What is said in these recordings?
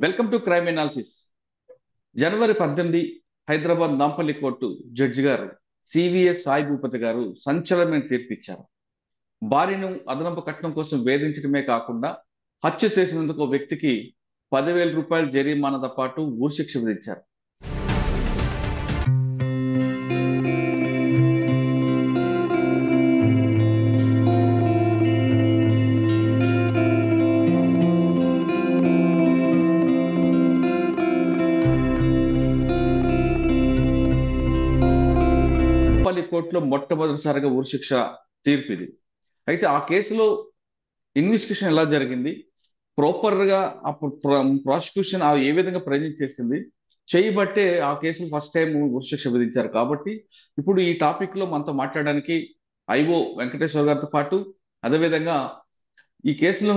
Welcome to crime analysis. January 18 Hyderabad Nampally court judge గారు CVS Sai Bhupathi గారు సంచలనమైన తీర్పు ఇచ్చారు. భార్యను అదనపు కట్నం కోసం వేధించడమే కాకుండా హత్య చేసినందుకు వ్యక్తికి 10,000 రూపాయల జరిమానాతో పాటు ఉరిశిక్ష విధించారు. కోర్టులో మొట్టమొదటిసారిగా ఉరిశిక్ష తీర్పు ఇది. అయితే ఆ కేసులో ఇన్వెస్టిగేషన్ ఎలా జరిగింది, ప్రాపర్ గా ప్రాసిక్యూషన్ ఏ విధంగా ప్రజెంట్ చేసింది చేయబట్టే ఆ కేసులో ఫస్ట్ టైం ఉరిశిక్ష విధించారు. కాబట్టి ఇప్పుడు ఈ టాపిక్ లో మనతో మాట్లాడడానికి ఐఓ వెంకటేశ్వర గారితో పాటు అదేవిధంగా ఈ కేసులో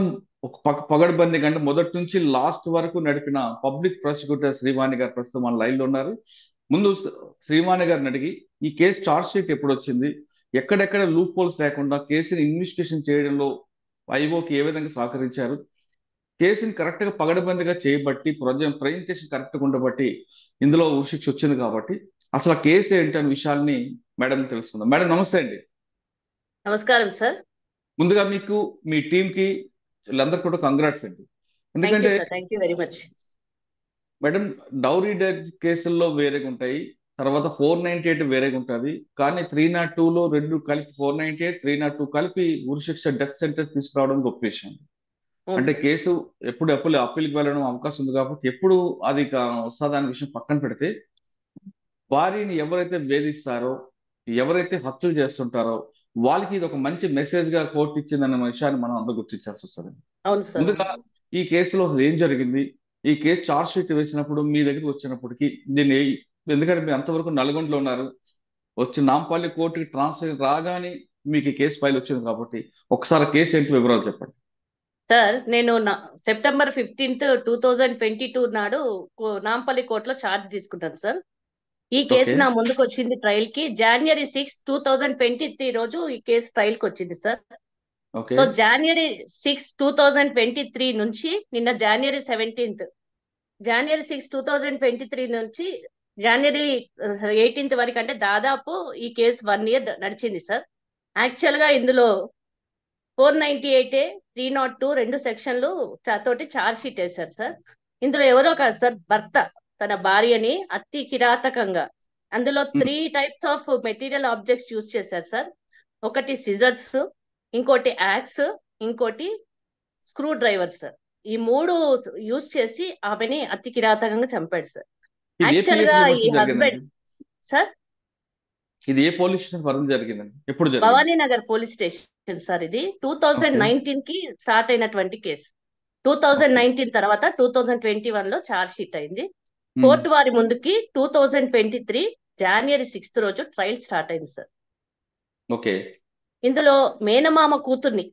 ఒక పగడ్బందీ కంటే మొదటి నుంచి లాస్ట్ వరకు నడిపిన పబ్లిక్ ప్రాసిక్యూటర్ శ్రీవాణి గారు ప్రస్తుతం మన లైన్ లో ఉన్నారు. ముందు శ్రీవాణి గారిని అడిగి ఈ కేసు చార్జ్ షీట్ ఎప్పుడు వచ్చింది, ఎక్కడెక్కడ లూప్ హోల్స్ లేకుండా కేసుని ఇన్వెస్టిగేషన్ చేయడంలో ఐఓకి ఏ విధంగా సహకరించారు, కేసుని కరెక్ట్ గా పగడబందిగా చేయబట్టి ప్రజెంటేషన్ కరెక్ట్ గా ఉండబట్టి ఇందులో ఉరిశిక్ష వచ్చింది. కాబట్టి అసలు ఆ కేసు ఏంటి అనే విషయాల్ని మేడం తెలుసుకుందాం. మేడం నమస్తే అండి. నమస్కారం సార్. ముందుగా మీకు మీ టీం కి వీళ్ళందరూ కూడా కంగ్రాట్స్ అండి. ఎందుకంటే thank you very much madam, dowry death కేసుల్లో వేరేగా ఉంటాయి, తర్వాత 498 వేరేగా ఉంటుంది, కానీ 302లో రెండు కలిపి 498 302 కలిపి ఉరిశిక్ష డెత్ సెంటెన్స్ తీసుకురావడం గొప్ప విషయం. అంటే కేసు ఎప్పుడు అప్పీల్కి వెళ్ళడం అవకాశం ఉంది కాబట్టి ఎప్పుడు అది వస్తుందా అనే విషయం పక్కన పెడితే, భార్యని ఎవరైతే వేధిస్తారో ఎవరైతే హత్యలు చేస్తుంటారో వాళ్ళకి ఇది ఒక మంచి మెసేజ్ గా కోర్టు ఇచ్చిందన్న విషయాన్ని మనం అందరూ గుర్తించాల్సి వస్తుంది. ముందుగా ఈ కేసులో ఏం జరిగింది, ఈ కేసు చార్జ్ షీట్ వేసినప్పుడు మీ దగ్గరికి వచ్చినప్పటికీ దీన్ని, ఎందుకంటే మీరు అంతవరకు నల్గొండలో ఉన్నారు, వచ్చి నాంపల్లి కోర్టుకి ట్రాన్స్ఫర్ రాగానే మీకు ఈ కేసు ఫైల్ వచ్చింది కాబట్టి ఒకసారి కేసు ఏంటి వివరాలు చెప్పండి. సార్, నేను సెప్టెంబర్ 15, 2022 నాడు నాంపల్లి కోర్టులో ఛార్జ్ తీసుకుంటాను సార్. ఈ కేసు నా ముందుకు వచ్చింది ట్రయల్ కి జనవరి 6, 2023 రోజు ఈ కేసు ట్రయల్ కి వచ్చింది సార్. సో జనవరి 6, 2023 నుంచి నిన్న జనవరి 17, జనవరి 6, 2023 నుంచి జనవరి 18 వరకు, అంటే దాదాపు ఈ కేసు 1 year నడిచింది సార్. యాక్చువల్ గా ఇందులో 498, 302 రెండు సెక్షన్లు తోటి ఛార్జ్ షీట్ వేశారు సార్. ఇందులో ఎవరో కాదు సార్, భర్త తన భార్యని అతి కిరాతకంగా, అందులో 3 types of material objects use చేశారు సార్. ఒకటి సిజర్స్, ఇంకోటి యాక్స్, ఇంకోటి స్క్రూ డ్రైవర్ సార్. ఈ 3 యూజ్ చేసి ఆమెని అతి కిరాతకంగా చంపాడు సార్. యాక్చువల్ గా ఈ హస్బెండ్ సార్, ఇది ఏ పోలీస్ స్టేషన్ పరిధిలో జరిగిందండి, ఎప్పుడు జరిగింది? Bhavaninagar police station sir. ఇది 2019 కి స్టార్ట్ అయినటువంటి కేసు. 2019 తర్వాత 2021 లో ఛార్జ్ షీట్ అయింది. కోర్టు వారి ముందుకి 2023 జనవరి 6 రోజు ట్రయల్ స్టార్ట్ అయింది సార్. ఇందులో మేనమామ కూతుర్ని,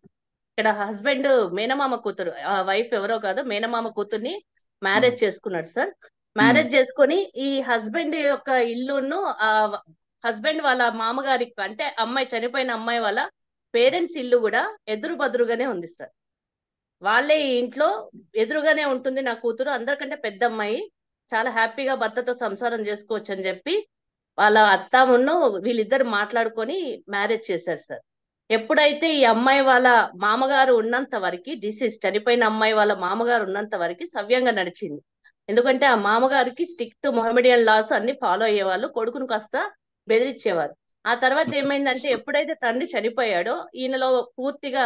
ఇక్కడ హస్బెండ్ మేనమామ కూతురు, ఆ వైఫ్ ఎవరో కాదు, మేనమామ కూతుర్ని మ్యారేజ్ చేసుకున్నాడు సార్. మ్యారేజ్ చేసుకొని ఈ హస్బెండ్ యొక్క ఇల్లును ఆ హస్బెండ్ వాళ్ళ మామగారికి, అంటే అమ్మాయి చనిపోయిన అమ్మాయి వాళ్ళ పేరెంట్స్ ఇల్లు కూడా ఎదురుబదురుగానే ఉంది సార్. వాళ్ళే ఈ ఇంట్లో ఎదురుగానే ఉంటుంది నా కూతురు, అందరికంటే పెద్ద అమ్మాయి, చాలా హ్యాపీగా భర్తతో సంసారం చేసుకోవచ్చు అని చెప్పి వాళ్ళ అత్తమ్మను వీళ్ళిద్దరు మాట్లాడుకొని మ్యారేజ్ చేశారు సార్. ఎప్పుడైతే ఈ అమ్మాయి వాళ్ళ మామగారు ఉన్నంత వరకు, డిసీజ్ చనిపోయిన అమ్మాయి వాళ్ళ మామగారు ఉన్నంత వరకు సవ్యంగా నడిచింది. ఎందుకంటే ఆ మామగారికి స్ట్రిక్ట్ మొహమ్మడియన్ లాస్ అన్ని ఫాలో అయ్యేవాళ్ళు, కొడుకును కాస్త బెదిరించేవారు. ఆ తర్వాత ఏమైందంటే, ఎప్పుడైతే తండ్రి చనిపోయాడో ఈయనలో పూర్తిగా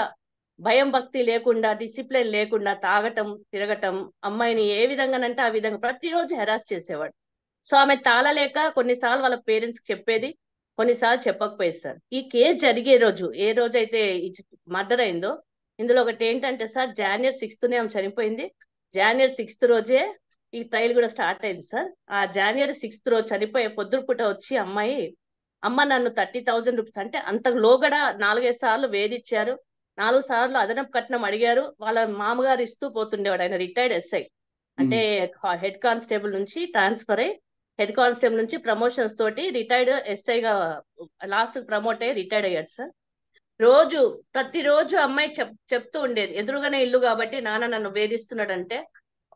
భయం భక్తి లేకుండా, డిసిప్లిన్ లేకుండా తాగటం తిరగటం, అమ్మాయిని ఏ విధంగానంటే ఆ విధంగా ప్రతిరోజు హెరాస్ చేసేవాడు. సో ఆమె తాళలేక కొన్నిసార్లు వాళ్ళ పేరెంట్స్ కి చెప్పేది, కొన్నిసార్లు చెప్పకపోయేది సార్. ఈ కేసు జరిగే రోజు, ఏ రోజైతే మర్డర్ అయిందో, ఇందులో ఒకటి ఏంటంటే సార్, జనవరి 6 ఆమె చనిపోయింది. జనవరి 6 రోజే ఈ ట్రయల్ కూడా స్టార్ట్ అయింది సార్. ఆ జనవరి 6 రోజు చనిపోయే పొద్దుపుట వచ్చి అమ్మాయి, అమ్మ నన్ను 30,000 రూపీస్, అంటే అంత లోగడ 4-5 సార్లు వేధించారు, 4 సార్లు అదనపు కట్నం అడిగారు. వాళ్ళ మామగారు ఇస్తూ పోతుండేవాడు. ఆయన రిటైర్డ్ ఎస్ఐ, అంటే హెడ్ కానిస్టేబుల్ నుంచి ట్రాన్స్ఫర్ అయ్యి హెడ్ కానిస్టేబుల్ నుంచి ప్రమోషన్స్ తోటి రిటైర్డ్ ఎస్ఐగా లాస్ట్ ప్రమోట్ అయ్యి రిటైర్డ్ అయ్యాడు సార్. రోజు ప్రతిరోజు అమ్మాయి చెప్తూ ఉండేది, ఎదురుగానే ఇల్లు కాబట్టి నాన్న నన్ను వేధిస్తున్నాడంటే.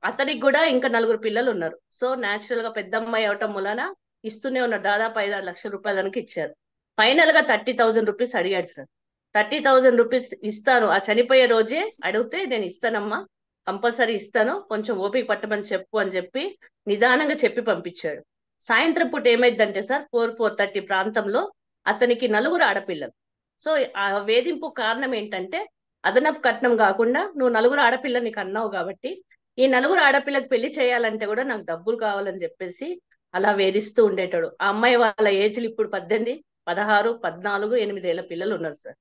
అతనికి కూడా ఇంకా 4 పిల్లలు ఉన్నారు. సో న్యాచురల్ గా పెద్ద అమ్మాయి అవటం వలన ఇస్తూనే ఉన్నారు. దాదాపు 5-6 లక్షల రూపాయల దానికి ఇచ్చారు. ఫైనల్ గా 30,000 రూపీస్ అడిగాడు సార్. 30,000 రూపీస్ ఇస్తాను, ఆ చనిపోయే రోజే అడిగితే నేను ఇస్తానమ్మా, కంపల్సరీ ఇస్తాను, కొంచెం ఓపిక పట్టమని చెప్పు అని చెప్పి నిదానంగా చెప్పి పంపించాడు. సాయంత్రం పూట ఏమైందంటే సార్, 4-4:30 ప్రాంతంలో అతనికి 4 ఆడపిల్లలు. సో ఆ వేధింపు కారణం ఏంటంటే, అదనపు కట్నం కాకుండా నువ్వు 4 ఆడపిల్లలు నీకు అన్నావు కాబట్టి ఈ 4 ఆడపిల్లకి పెళ్లి చేయాలంటే కూడా నాకు డబ్బులు కావాలని చెప్పేసి అలా వేధిస్తూ ఉండేటాడు. ఆ అమ్మాయి వాళ్ళ ఏజ్లు ఇప్పుడు 18, 16, 14, 8 ఏళ్ల పిల్లలు ఉన్నారు సార్.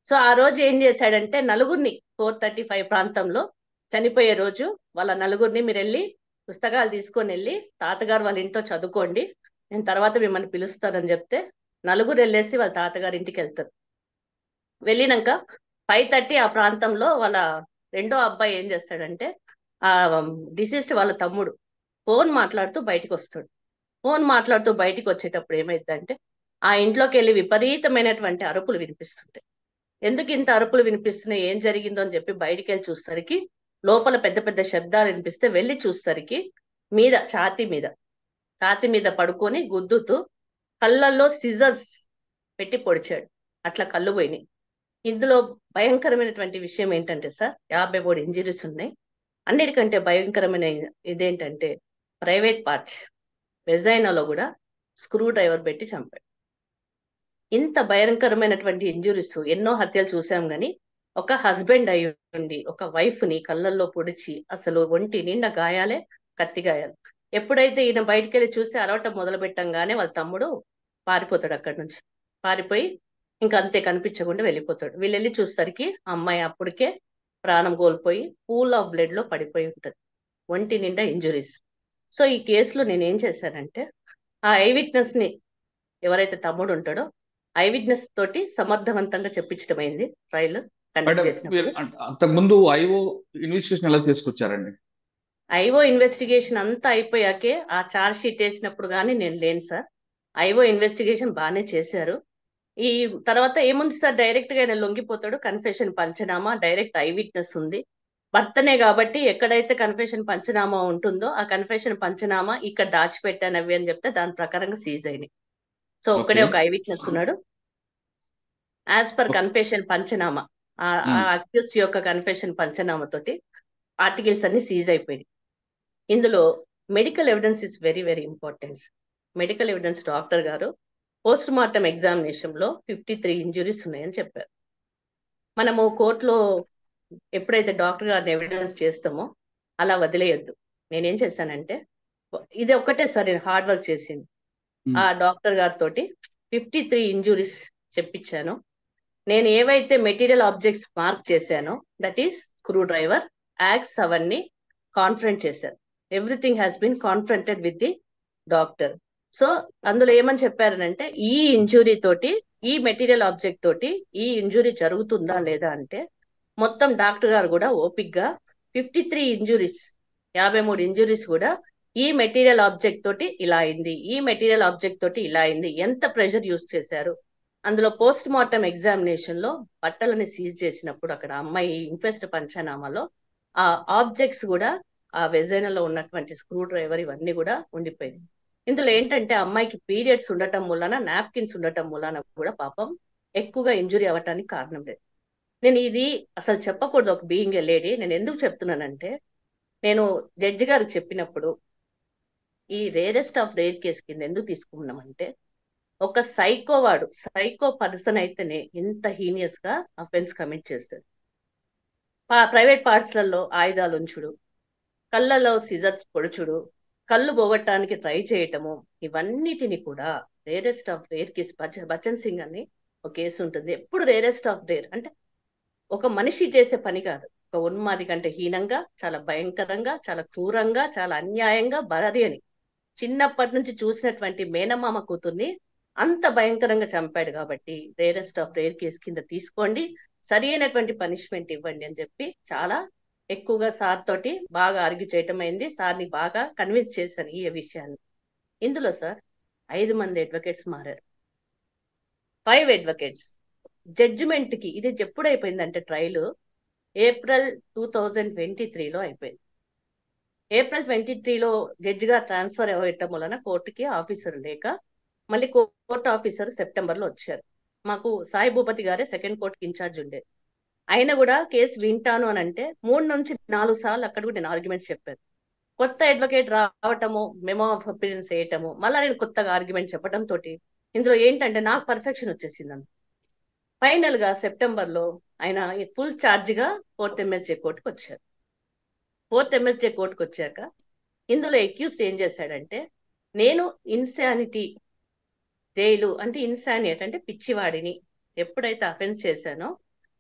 సో ఆ రోజు ఏం చేశాడంటే, నలుగురిని 4:35 ప్రాంతంలో చనిపోయే రోజు వాళ్ళ నలుగురిని మీరు వెళ్ళి పుస్తకాలు తీసుకొని వెళ్ళి తాతగారు వాళ్ళ ఇంట్లో చదువుకోండి, నేను తర్వాత మిమ్మల్ని పిలుస్తానని చెప్తే నలుగురు వెళ్ళేసి వాళ్ళ తాతగారి ఇంటికి వెళ్తారు. వెళ్ళినాక 5:30 ఆ ప్రాంతంలో వాళ్ళ రెండో అబ్బాయి ఏం చేస్తాడంటే, ఆ డిసీజ్డ్ వాళ్ళ తమ్ముడు ఫోన్ మాట్లాడుతూ బయటికి వస్తాడు. ఫోన్ మాట్లాడుతూ బయటికి వచ్చేటప్పుడు ఏమైందంటే, ఆ ఇంట్లోకి వెళ్ళి విపరీతమైనటువంటి అరుపులు వినిపిస్తుంటాయి. ఎందుకు ఇంత అరుపులు వినిపిస్తున్నాయి, ఏం జరిగిందో అని చెప్పి బయటికి వెళ్ళి చూసేసరికి లోపల పెద్ద పెద్ద శబ్దాలు వినిపిస్తే వెళ్ళి చూసేసరికి మీద ఛాతి మీద పడుకొని గుద్దుతూ కళ్ళల్లో సిజర్స్ పెట్టి పొడిచాడు. అట్లా కళ్ళు పోయినాయి. ఇందులో భయంకరమైనటువంటి విషయం ఏంటంటే సార్, 53 ఇంజరీస్ ఉన్నాయి. అన్నిటికంటే భయంకరమైన ఇదేంటంటే, ప్రైవేట్ పార్ట్ వెజైనాలో కూడా స్క్రూ డ్రైవర్ పెట్టి చంపాడు. ఇంత భయంకరమైనటువంటి ఇంజురీస్ ఎన్నో హత్యలు చూసాం గాని, ఒక హస్బెండ్ అయి ఉండి ఒక వైఫ్ ని కళ్ళల్లో పొడిచి అసలు ఒంటి నిండా గాయాలే, కత్తి గాయాలు. ఎప్పుడైతే ఈయన బయటికి వెళ్ళి చూసి అరవటం మొదలు పెట్టంగానే వాళ్ళ తమ్ముడు పారిపోతాడు అక్కడి నుంచి. పారిపోయి ఇంకా అంతే కనిపించకుండా వెళ్ళిపోతాడు. వీళ్ళు వెళ్ళి చూసేసరికి అమ్మాయి అప్పటికే ప్రాణం కోల్పోయి పూల్ ఆఫ్ బ్లడ్ లో పడిపోయి ఉంటది, ఒంటి నిండా ఇంజురీస్. సో ఈ కేసులో నేను ఏం చేశానంటే, ఆ ఐ విట్నెస్ ని, ఎవరైతే తమ్ముడు ఉంటాడో ఐ విట్నెస్ తోటి సమర్థవంతంగా చెప్పించడం అయింది ట్రయల్ అంటే కండక్ట్ మీరు చేసినప్పుడు. అంతకుముందు ఐఓ ఇన్వెస్టిగేషన్ ఎలా చేసుకొచ్చారండి? ఐఓ ఇన్వెస్టిగేషన్ అంతా అయిపోయాకే ఆ చార్జ్ షీట్ వేసినప్పుడు కానీ నేను లేను సార్. ఐఓ ఇన్వెస్టిగేషన్ బాగానే చేశారు. ఈ తర్వాత ఏముంది సార్, డైరెక్ట్ గా ఆయన లొంగిపోతాడు, confession panchnama, direct eye witness ఉంది, భర్తనే కాబట్టి ఎక్కడైతే కన్ఫెషన్ పంచనామా ఉంటుందో ఆ కన్ఫెషన్ పంచనామా ఇక్కడ దాచిపెట్టాను అవి అని చెప్తే దాని ప్రకారంగా సీజ్ అయినాయి. So okay. ఒక్కడే ఒక ఐ విట్నెస్ ఉన్నాడు. యాజ్ పర్ కన్ఫెషన్ పంచనామా, ఆ అక్యూస్డ్ యొక్క కన్ఫెషన్ పంచనామా తోటి ఆర్టికల్స్ అన్ని సీజ్ అయిపోయినాయి. ఇందులో medical evidence is very very important. Medical evidence doctor గారు పోస్ట్ మార్టం ఎగ్జామినేషన్ లో 53 ఇంజురీస్ ఉన్నాయని చెప్పారు. మనము కోర్టులో ఎప్పుడైతే డాక్టర్ గారిని ఎవిడెన్స్ చేస్తామో అలా వదిలేయొద్దు. నేనేం చేశానంటే, ఇది ఒక్కటే సార్ నేను హార్డ్ వర్క్ చేసింది. ఆ డాక్టర్ గారితో 53 ఇంజురీస్ చెప్పించాను. నేను ఏవైతే మెటీరియల్ ఆబ్జెక్ట్స్ మార్క్ చేశానో, that is screwdriver, axe, అవన్నీ కాన్ఫరెంట్ చేశారు. Everything has been confronted with the doctor. So అందులో ఏమని చెప్పారనంటే, ఈ ఇంజురీ తోటి, ఈ మెటీరియల్ ఆబ్జెక్ట్ తోటి ఈ ఇంజురీ జరుగుతుందా లేదా అంటే, మొత్తం డాక్టర్ గారు కూడా ఓపిక్ గా 53 ఇంజురీస్, 53 ఇంజురీస్ కూడా ఈ మెటీరియల్ ఆబ్జెక్ట్ తోటి ఇలా అయింది, ఈ మెటీరియల్ ఆబ్జెక్ట్ తోటి ఇలా అయింది, ఎంత ప్రెషర్ యూస్ చేశారు. అందులో పోస్ట్ మార్టం ఎగ్జామినేషన్ లో బట్టలని సీజ్ చేసినప్పుడు అక్కడ అమ్మాయి ఇంక్వెస్ట్ పంచనామాలో ఆ ఆబ్జెక్ట్స్ కూడా, ఆ వెజైనాలో ఉన్నటువంటి స్క్రూ డ్రైవర్ ఇవన్నీ కూడా ఉండిపోయింది. ఇందులో ఏంటంటే అమ్మాయికి పీరియడ్స్ ఉండటం వలన, నాప్కిన్స్ ఉండటం వలన కూడా పాపం ఎక్కువగా ఇంజురీ అవ్వటానికి కారణం లేదు. నేను ఇది అసలు చెప్పకూడదు ఒక బీయింగ్ ఎ లేడీ. నేను ఎందుకు చెప్తున్నానంటే, నేను జడ్జి గారికి చెప్పినప్పుడు ఈ రేరెస్ట్ ఆఫ్ రేర్ కేసు కింద ఎందుకు తీసుకున్నామంటే, ఒక సైకో పర్సన్ అయితేనే ఇంత హీనియస్ గా అఫెన్స్ కమిట్ చేస్తాడు. ప్రైవేట్ పార్ట్స్లలో ఆయుధాలు ఉంచుడు, కళ్ళలో సిజర్స్ పొడుచుడు, కళ్ళు పోగొట్టడానికి ట్రై చేయటము, ఇవన్నిటిని కూడా rarest of rare case. Bachchan Singh అని ఒక కేసు ఉంటుంది, ఎప్పుడు రేరెస్ట్ ఆఫ్ రేర్ అంటే ఒక మనిషి చేసే పని కాదు, ఒక ఉన్మాది కంటే హీనంగా, చాలా భయంకరంగా, చాలా క్రూరంగా, చాలా అన్యాయంగా, బరరి అని చిన్నప్పటి నుంచి చూసినటువంటి మేనమామ కూతుర్ని అంత భయంకరంగా చంపాడు. కాబట్టి రేరెస్ట్ ఆఫ్ రేర్ కేసు కింద తీసుకోండి, సరి అయినటువంటి పనిష్మెంట్ ఇవ్వండి అని చెప్పి చాలా ఎక్కువగా సార్ తోటి బాగా ఆర్గ్యూ చేయటం అయింది. సార్ని బాగా కన్విన్స్ చేశాను ఈ విషయాన్ని. ఇందులో సార్ 5 మంది అడ్వకేట్స్ మారారు, 5 అడ్వకేట్స్. జడ్జిమెంట్ కి ఇది ఎప్పుడు అయిపోయిందంటే ట్రయల్ ఏప్రిల్ 2023లో అయిపోయింది. ఏప్రిల్ 23లో జడ్జిగా ట్రాన్స్ఫర్ అవ్వటం వలన కోర్టుకి ఆఫీసర్ లేక మళ్ళీ కోర్టు ఆఫీసర్ సెప్టెంబర్లో వచ్చారు. మాకు సాయి భూపతి గారే సెకండ్ కోర్టుకి ఇన్ఛార్జ్ ఉండేది. ఆయన కూడా కేసు వింటాను అని అంటే 3 నుంచి 4 సార్లు అక్కడ కూడా నేను ఆర్గ్యుమెంట్స్ చెప్పాను. కొత్త అడ్వకేట్ రావటము, మెమో ఆఫ్ అపీరెన్స్ వేయటము, మళ్ళీ నేను కొత్తగా ఆర్గ్యుమెంట్ చెప్పడం తోటి ఇందులో ఏంటంటే నాకు పర్ఫెక్షన్ వచ్చేసింది. ఫైనల్ గా సెప్టెంబర్ లో ఆయన ఫుల్ ఛార్జ్ గా 4th MSJ కోర్టుకు వచ్చారు. 4th MSJ కోర్టుకు వచ్చాక ఇందులో అక్యూజ్డ్ ఏం చేశాడంటే, నేను ఇన్సానిటీ జైలు అంటే ఇన్సానియట్ అంటే పిచ్చివాడిని ఎప్పుడైతే అఫెన్స్ చేశానో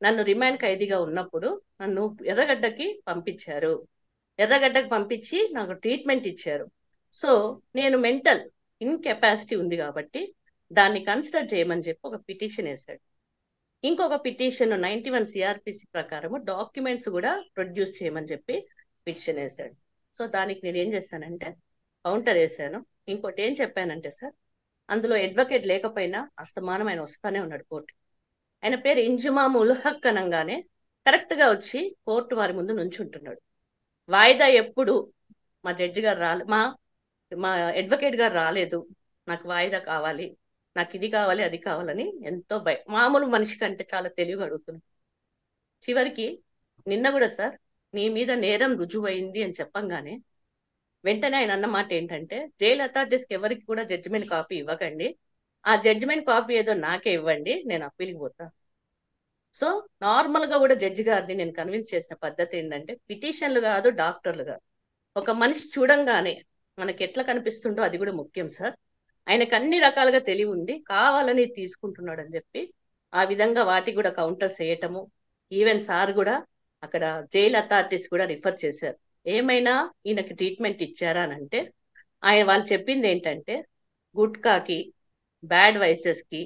నన్ను రిమాండ్ ఖైదీగా ఉన్నప్పుడు నన్ను ఎర్రగడ్డకి పంపించారు. ఎర్రగడ్డకి పంపించి నాకు ట్రీట్మెంట్ ఇచ్చారు. సో నేను మెంటల్ ఇన్కెపాసిటీ ఉంది కాబట్టి దాన్ని కన్సిడర్ చేయమని చెప్పి ఒక పిటిషన్ వేశాడు. ఇంకొక పిటిషన్ 91 CRPC ప్రకారం డాక్యుమెంట్స్ కూడా ప్రొడ్యూస్ చేయమని చెప్పి పిటిషన్ వేశాడు. సో దానికి నేను ఏం చేశానంటే కౌంటర్ వేశాను. ఇంకోటి ఏం చెప్పానంటే సార్, అందులో అడ్వకేట్ లేకపోయినా అస్తమానం ఆయన వస్తానే ఉన్నాడు కోర్టు. ఆయన పేరు ఇంజుమామ్ ఉల్ హక్ అనగానే కరెక్ట్ గా వచ్చి కోర్టు వారి ముందు నుంచుంటున్నాడు. వాయిదా ఎప్పుడు మా జడ్జి గారు మా మా అడ్వకేట్ గారు రాలేదు, నాకు వాయిదా కావాలి, నాకు ఇది కావాలి అది కావాలని ఎంతో మామూలు మనిషి కంటే చాలా తెలివిగా అడుగుతున్నాడు. చివరికి నిన్న కూడా సార్ నీ మీద నేరం రుజువైంది అని చెప్పంగానే వెంటనే ఆయన అన్న మాట ఏంటంటే, జైలు అథారిటీస్కి ఎవరికి కూడా జడ్జిమెంట్ కాపీ ఇవ్వకండి, ఆ జడ్జిమెంట్ కాపీ ఏదో నాకే ఇవ్వండి, నేను అప్పీల్కి పోతా. సో నార్మల్ గా కూడా జడ్జి గారిని నేను కన్విన్స్ చేసిన పద్ధతి ఏంటంటే, పిటిషన్లు కాదు డాక్టర్లు కాదు, ఒక మనిషి చూడంగానే మనకి ఎట్లా కనిపిస్తుండో అది కూడా ముఖ్యం సార్. ఆయనకు అన్ని రకాలుగా తెలివి ఉంది, కావాలని తీసుకుంటున్నాడు అని చెప్పి ఆ విధంగా వాటికి కూడా కౌంటర్స్ వేయటము. ఈవెన్ సార్ కూడా అక్కడ జైలు అథారిటీస్ కూడా రిఫర్ చేశారు, ఏమైనా ఈయనకి ట్రీట్మెంట్ ఇచ్చారా అని అంటే ఆయన వాళ్ళు చెప్పింది ఏంటంటే, గుట్కాకి, బ్యాడ్ వైసెస్ కి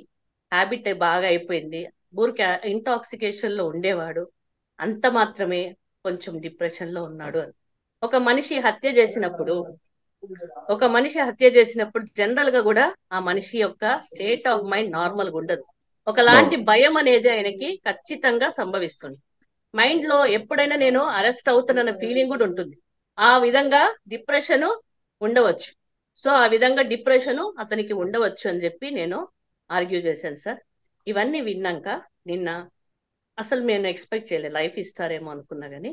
హ్యాబిట్ బాగా అయిపోయింది, ఊరికి ఇంటాక్సికేషన్ లో ఉండేవాడు, అంత మాత్రమే కొంచెం డిప్రెషన్ లో ఉన్నాడు అని. ఒక మనిషి హత్య చేసినప్పుడు జనరల్ గా కూడా ఆ మనిషి యొక్క స్టేట్ ఆఫ్ మైండ్ నార్మల్ గా ఉండదు. ఒకలాంటి భయం అనేది ఆయనకి ఖచ్చితంగా సంభవిస్తుంది. మైండ్ లో ఎప్పుడైనా నేను అరెస్ట్ అవుతున్న ఫీలింగ్ కూడా ఉంటుంది. ఆ విధంగా డిప్రెషన్ ఉండవచ్చు. సో ఆ విధంగా డిప్రెషన్ అతనికి ఉండవచ్చు అని చెప్పి నేను ఆర్గ్యూ చేశాను సార్. ఇవన్నీ విన్నాక నిన్న అసలు నేను ఎక్స్పెక్ట్ చేయలేదు, లైఫ్ ఇస్తారేమో అనుకున్నా కానీ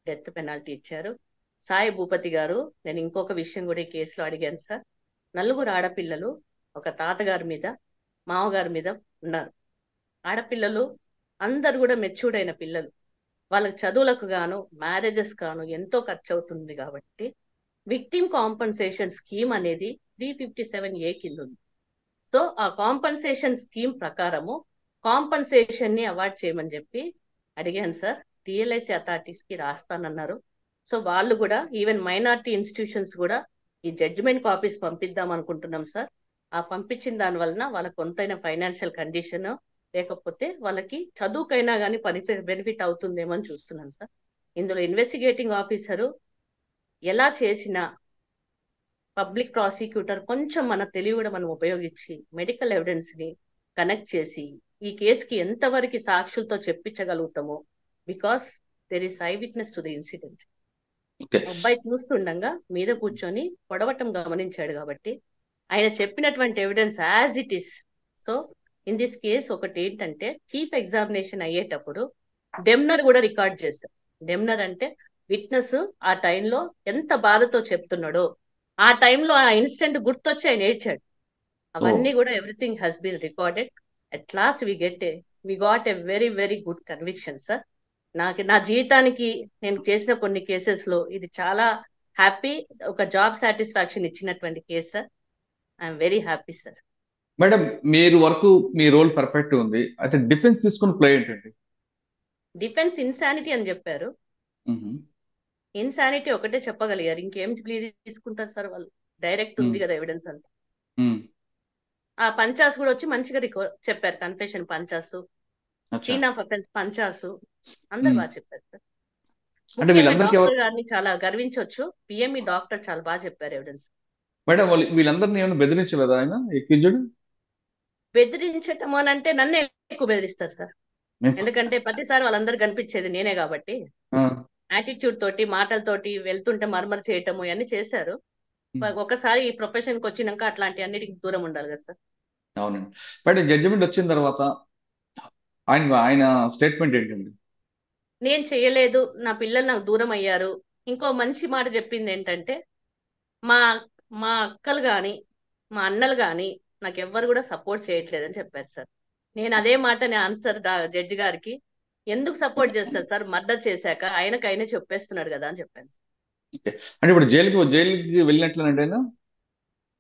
డెత్ పెనాల్టీ ఇచ్చారు. సాయి భూపతి గారు, నేను ఇంకొక విషయం కూడా ఈ కేసులో అడిగాను సార్. 4 ఆడపిల్లలు ఒక తాతగారి మీద, మామగారి మీద ఉన్నారు. ఆడపిల్లలు అందరు కూడా మెచ్యూర్డ్ అయిన పిల్లలు, వాళ్ళకి చదువులకు గాను మ్యారేజెస్ గాను ఎంతో ఖర్చు అవుతుంది కాబట్టి విక్టిమ్ కాంపన్సేషన్ స్కీమ్ అనేది 357A కింద ఉంది. సో ఆ కాంపన్సేషన్ స్కీమ్ ప్రకారము కాంపన్సేషన్ ని అవార్డ్ చేయమని చెప్పి అడిగాను సార్. TLIC అథారిటీస్ కి రాస్తానన్నారు. సో వాళ్ళు కూడా ఈవెన్ మైనారిటీ ఇన్స్టిట్యూషన్స్ కూడా ఈ జడ్జిమెంట్ కాపీస్ పంపిద్దాం అనుకుంటున్నాం సార్. ఆ పంపించిన దాని వలన వాళ్ళకి కొంతైనా ఫైనాన్షియల్ కండిషన్ లేకపోతే వాళ్ళకి చదువుకైనా కానీ బెనిఫిట్ అవుతుందేమో అని చూస్తున్నాను సార్. ఇందులో ఇన్వెస్టిగేటింగ్ ఆఫీసరు ఎలా చేసినా పబ్లిక్ ప్రాసిక్యూటర్ కొంచెం మన తెలివి కూడా మనం ఉపయోగించి మెడికల్ ఎవిడెన్స్ ని కనెక్ట్ చేసి ఈ కేసుకి ఎంతవరకు సాక్షులతో చెప్పించగలుగుతామో, because there is eye witness to the incident. అబ్బాయి చూస్తుండగా మీద కూర్చొని పొడవటం గమనించాడు కాబట్టి ఆయన చెప్పినటువంటి evidence as it is. So in this case ఒకటి ఏంటంటే, చీఫ్ ఎగ్జామినేషన్ అయ్యేటప్పుడు డెమ్నర్ కూడా రికార్డ్ చేశారు. డెమ్నర్ అంటే విట్నెస్ ఆ టైంలో ఎంత బాధతో చెప్తున్నాడో, ఆ టైంలో ఆ ఇన్సిడెంట్ గుర్తొచ్చి ఆయన ఏడ్చాడు. అవన్నీ కూడా everything has been recorded. At last we got a very very good conviction sir. నా జీవితానికి నేను చేసిన కొన్ని కేసెస్ లో ఇది చాలా హ్యాపీ, ఒక జాబ్ సాటిస్ఫాక్షన్ ఇచ్చినటువంటి case sir. I'm very happy sir. Madam, మీరు వరకు మీ రోల్ పర్ఫెక్ట్ ఉంది, అయితే డిఫెన్స్ తీసుకున్న ప్లే ఏంటండి? డిఫెన్స్ ఇన్సానిటీ అని చెప్పారు. ఇన్సానిటీ ఒకటే చెప్పగలిగారు, ఇంకేం ప్లీ తీసుకుంటారు సార్ వాళ్ళు, డైరెక్ట్ ఉంది కదా ఎవిడెన్స్ అంతా. ఆ పంచాస్ కూడా వచ్చి మంచిగా చెప్పారు, కన్ఫెషన్ పంచాసు, సీన్ ఆఫ్ అఫెన్స్ పంచాసు, అందరు బాగా చెప్పారు సార్. డాక్టర్ గారిని చాలా గర్వించవచ్చు, పిఎంఈ డాక్టర్ చాలా బాగా చెప్పారు ఎవిడెన్స్. మేడం, వీళ్ళందరినీ ఏమైనా బెదిరించలేదా ఆయన ఎక్కించుడు? బెదిరించటం అని అంటే నన్ను ఎక్కువ బెదిరిస్తారు సార్. ఎందుకంటే ప్రతిసారి వాళ్ళందరూ కనిపించేది నేనే కాబట్టి ఆ, యాటిట్యూడ్ తోటి మాటలతోటి వెళ్తుంటే మర్మరు చేయటము ఇవన్నీ చేశారు. ఒకసారి ఈ ప్రొఫెషన్ కి వచ్చినాక అట్లాంటి అన్నిటికి దూరం ఉండాలి కదా సార్. అవునండి. బట్ జడ్జిమెంట్ వచ్చిన తర్వాత ఆయన ఆయన స్టేట్మెంట్ ఏంటండి? నేను చేయలేదు, నా పిల్లలు నాకు దూరం అయ్యారు. ఇంకో మంచి మాట చెప్పింది ఏంటంటే, మా మా అక్కలు గాని మా అన్నలు గాని నాకు ఎవ్వరు కూడా సపోర్ట్ చేయట్లేదని చెప్పారు సార్. నేను అదే మాటని ఆన్సర్ జడ్జి గారికి, ఎందుకు సపోర్ట్ చేస్తారు సార్, మర్డర్ చేశాక ఆయనకైనా చెప్పేస్తున్నాడు కదా అని చెప్పాను సార్. ఓకే. అంటే ఇప్పుడు జైలుకి వెళ్ళినట్లేనండి ఆయన?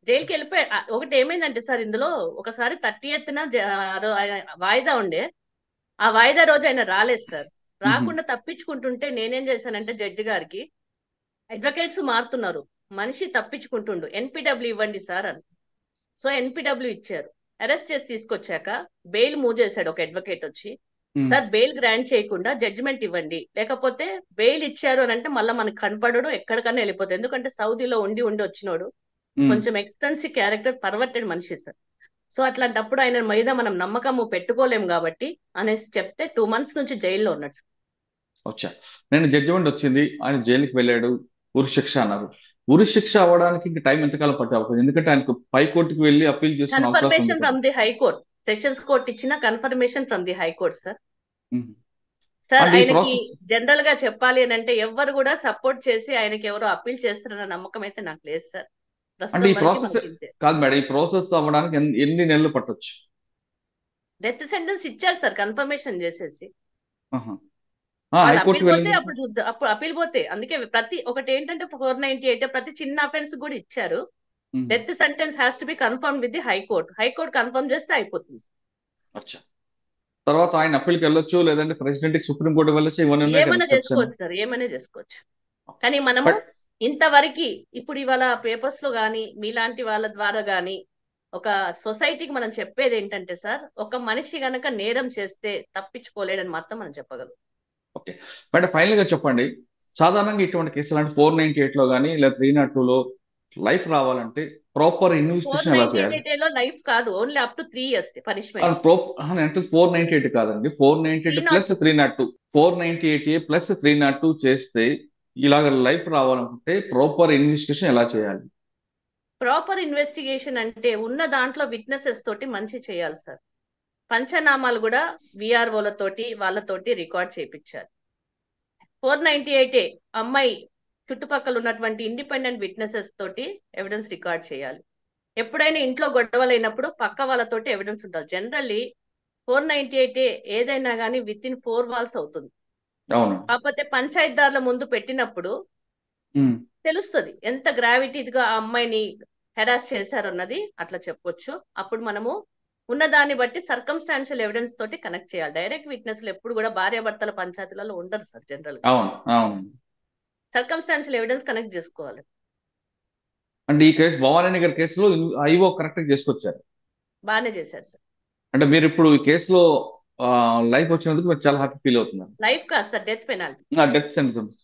జైలుకి వెళ్ళిపోయి ఒకటి ఏమైందంటే సార్, ఇందులో ఒకసారి 30th ఆయన వాయిదా ఉండే, ఆ వాయిదా రోజు ఆయన రాలేదు సార్. మ్మ్. రాకుండా తప్పించుకుంటుంటే నేనేం చేశానంటే జడ్జి గారికి, అడ్వకేట్స్ మారుతున్నారు, మనిషి తప్పించుకుంటుండు, ఎన్పిడబ్ల్యూ ఇవ్వండి సార్ అని. సో ఎన్పిడబ్ల్యూ ఇచ్చారు. అరెస్ట్ చేసి తీసుకొచ్చాక బెయిల్ మూవ్ చేశాడు ఒక అడ్వకేట్ వచ్చి, మ్మ్. సార్ బెయిల్ గ్రాంట్ చేయకుండా జడ్జిమెంట్ ఇవ్వండి, లేకపోతే బెయిల్ ఇచ్చారు అని అంటే మళ్ళీ మనకు కనపడడు, ఎక్కడికన్నా వెళ్ళిపోతుంది. ఎందుకంటే సౌదీలో ఉండి ఉండి వచ్చినోడు, మ్మ్. కొంచెం ఎక్స్పెన్సివ్ క్యారెక్టర్, పర్వర్టెడ్ మనిషి సార్. సో అట్లాంటప్పుడు ఆయన మీద మనం నమ్మకము పెట్టుకోలేము కాబట్టి అనేసి చెప్తే 2 months నుంచి జైల్లో ఉన్నాడు సార్. వచ్చా. నేను జడ్జిమెంట్ వచ్చింది, ఆయన జైలుకి వెళ్ళాడు, ఉరి శిక్ష అన్నారు. ఉరి శిక్ష అవ్వడానికి ఇంక టైం ఎంతకాలం పట్టే అవకాశం? ఎందుకంటే ఆయనకు పై కోర్టుకి వెళ్ళి అప్పీల్ చేసుకునే అవకాశం ఉంది కన్ఫర్మేషన్ కదా. From the high court, sessions court ఇచ్చిన confirmation from the high court sir. Hmm. Sir అంటే ఈ ఆయనకి ప్రాసెస్ జనరల్ గా చెప్పాలి అని అంటే ఎవ్వరు కూడా సపోర్ట్ చేసి ఆయనకి ఎవరో అప్పీల్ చేస్తారన్న నమ్మకం అయితే నాకు లేదు సార్. అంటే ప్రస్తుతం ఈ వరకు ప్రాసెస్ మనకి ఇంతే. కాదు మేడం, ఈ ప్రాసెస్ అవ్వడానికి ఎన్ని నెలలు పట్టొచ్చు? డెత్ సెంటెన్స్ ఇచ్చారు సార్ కన్ఫర్మేషన్ చేసేసి. ఆహా. వాళ్ళు అప్పీల్ హైకోర్టుకి పోతే వెళ్ళింది. అప్పుడు చూద్దాం, అప్పుడు అప్పీల్ పోతే. అందుకే ప్రతి ఒకటి ఏంటంటే 498 ప్రతి చిన్న అఫెన్స్ కూడా ఇచ్చారు. మ్మ్. Death sentence has to be confirm with the high court. High court confirm చేస్తే అయిపోతుంది. అచ్చా. తర్వాత ఆయన అప్పీల్కి వెళ్ళొచ్చు, లేదంటే ప్రెసిడెంట్ కి సుప్రీం కోర్టు వెళ్ళొచ్చు, ఇవన్నీ ఉన్నాయి కదా ఏమైనా స్టెప్స్ అన్ని. చేసుకోవచ్చు సార్, ఏమైనా చేసుకోవచ్చు. కానీ మనము బట్ ఇంతవరకు ఇప్పుడు ఇవాళ పేపర్స్ లో గాని మీలాంటి వాళ్ళ ద్వారా గాని ఒక సొసైటీకి మనం చెప్పేది ఏంటంటే సార్, ఒక మనిషి గనక నేరం చేస్తే తప్పించుకోలేడని మాత్రం మనం చెప్పగలం. ఓకే. బట్ ఫైనల్ గా చెప్పండి, సాధారణంగా ఇటువంటి కేసులు అంటే 498 లో కానీ లేదా 302 లో లైఫ్ రావాలంటే ప్రాపర్ ఫోర్ ఇన్వెస్టిగేషన్ ఎలా నైన్టీ చేయాలి? ఎయిట్ లో లైఫ్ కాదు, only up to 3 years punishment. అంటే 498 కాదండి, 498 ప్లస్ 302 302, 498A ప్లస్ 302 చేస్తే ఇలాగ లైఫ్ రావాలనుకుంటే ప్రాపర్ ఇన్వెస్టిగేషన్ ఎలా చేయాలి? ప్రాపర్ ఇన్వెస్టిగేషన్ అంటే ఉన్న దాంట్లో విట్నెసెస్ తోటి మంచి చేయాలి సార్. పంచనామాలు కూడా విఆర్ఓలతోటి వాళ్ళతోటి రికార్డ్ చేయించాలి. 498 అమ్మాయి చుట్టుపక్కల ఉన్నటువంటి ఇండిపెండెంట్ విట్నెసెస్ తోటి ఎవిడెన్స్ రికార్డ్ చేయాలి. ఎప్పుడైనా ఇంట్లో గొడవలైనప్పుడు పక్క వాళ్ళతోటి ఎవిడెన్స్ ఉండాలి. జనరల్లీ 498 ఏదైనా కానీ విత్ ఇన్ 4 walls అవుతుంది. అవును. కాకపోతే పంచాయతీదారుల ముందు పెట్టినప్పుడు ఉమ్. తెలుస్తుంది ఎంత గ్రావిటీగా ఆ అమ్మాయిని హెరాస్ చేశారన్నది, అట్లా చెప్పొచ్చు. అప్పుడు మనము ఉన్న దాన్ని బట్టి సర్కమ్స్టాన్షియల్ ఎవిడెన్స్ తోటి కనెక్ట్ చేయాలి. డైరెక్ట్ విట్నెస్లు ఎప్పుడు కూడా భార్యాభర్తల పంచాయతీలలో ఉండరు సార్. జనరల్ గా అవును. అవును. సర్కమ్స్టాన్షియల్ ఎవిడెన్స్ కనెక్ట్ చేసుకోవాలి. అంటే ఈ కేసు భవానీ గారి కేసులో ఐఓ కరెక్ట్ చేసుకొచ్చారు. బాగానే చేశారు సార్. అంటే మీరు ఇప్పుడు ఈ కేసులో లైఫ్ వచ్చినందుకు మీరు చాలా హ్యాపీ ఫీల్ అవుతున్నారు. లైఫ్ కాదు sir, death penalty. Death sentence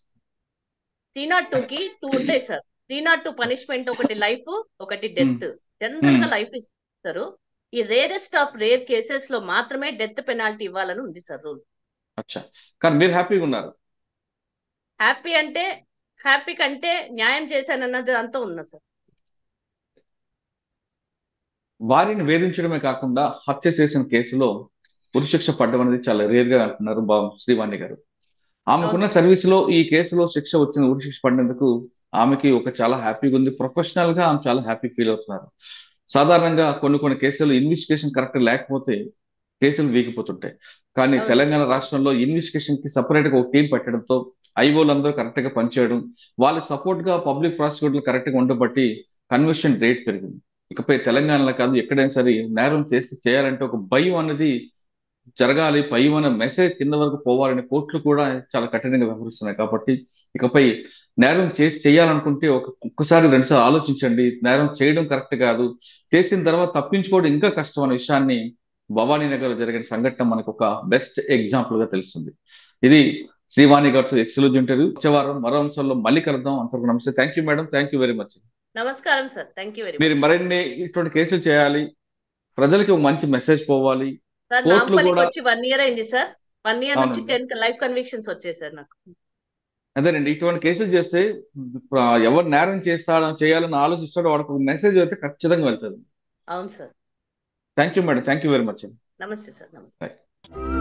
302 కి 2 ఉంటాయి సార్. 302 పనిష్మెంట్, ఒకటి లైఫ్, ఒకటి డెత్. జనరల్ గా లైఫ్ ఇస్తారు. ఈ రేరెస్ట్ ఆఫ్ రేర్ కేసెస్ లో మాత్రమే డెత్ పెనాల్టీ ఇవ్వాలని ఉంది సార్ రూల్. అచ్చా. కానీ మీరు హ్యాపీగా ఉన్నారు. హ్యాపీ అంటే హ్యాపీ కంటే న్యాయం చేశానన్నది అంతా ఉంది సార్. వారిని వేధించడమే కాకుండా హత్య చేసిన కేసులో ఉరిశిక్ష పడ్డం అనేది చాలా రేర్ గా అంటున్నారు శ్రీవాణి గారు. ఆమెకున్న అవును సార్. సర్వీస్ లో ఈ కేసులో శిక్ష వచ్చిన ఉరిశిక్ష పడినందుకు ఆమెకి ఒక చాలా హ్యాపీగా ఉంది. ప్రొఫెషనల్ గా ఆమె చాలా హ్యాపీ ఫీల్ అవుతున్నారు. సాధారణంగా కొన్ని కేసులు ఇన్వెస్టిగేషన్ కరెక్ట్ లేకపోతే కేసులు వీగిపోతుంటాయి. కానీ అవును సార్. తెలంగాణ రాష్ట్రంలో ఇన్వెస్టిగేషన్ కి సపరేట్ గా ఒక టీం పెట్టడంతో ఐఓలందరూ కరెక్ట్ గా పనిచేయడం, వాళ్ళకి సపోర్ట్ గా పబ్లిక్ ప్రాసిక్యూటర్లు కరెక్ట్ గా ఉండబట్టి కన్విక్షన్ రేట్ పెరిగింది. ఇకపై తెలంగాణలో కాదు ఎక్కడైనా సరే నేరం చేయాలంటే ఒక భయం అనేది జరగాలి, భయం అనే మెసేజ్ కింద వరకు పోవాలని కోర్టులు కూడా చాలా కఠినంగా వ్యవహరిస్తున్నాయి. కాబట్టి ఇకపై నేరం చేయాలనుకుంటే ఒక్కసారి రెండుసార్లు ఆలోచించండి. నేరం చేయడం కరెక్ట్ కాదు, చేసిన తర్వాత తప్పించుకోవడం ఇంకా కష్టం అనే విషయాన్ని భవానీ నగర్ లో జరిగిన సంఘటన మనకు ఒక బెస్ట్ ఎగ్జాంపుల్ గా తెలుస్తుంది. ఇది శ్రీవాణి గారితో ఎక్స్క్లూజివ్ ఇంటర్వ్యూ. వచ్చే వారం మరో అంశంలో మళ్ళీ కలుద్దాం. అంతవరకు నమస్తే. Thank you madam, thank you very much. నమస్కారం సార్, థ్యాంక్ యూ వెరీ మీరు మచ్. మరిన్ని ఇటువంటి కేసులు చేయాలి, ప్రజలకి ఒక మంచి మెసేజ్ పోవాలి, సార్ కోర్టులు నాంపల్లికి కూడా. వచ్చి 1 ఇయర్ అయింది సార్. 1 ఇయర్ నుంచి అవునండి, 10 లైఫ్ కన్విక్షన్స్ వచ్చాయి సార్ నాకు. అదేనండి. ఇటువంటి కేసులు చేస్తే ఎవరు నేరం చేయాలని ఆలోచిస్తాడో వాడికి ఒక మెసేజ్ అయితే ఖచ్చితంగా వెళ్తుంది. అవును sir. Thank you madam, thank you very much. నమస్తే సార్. నమస్తే. బాయ్.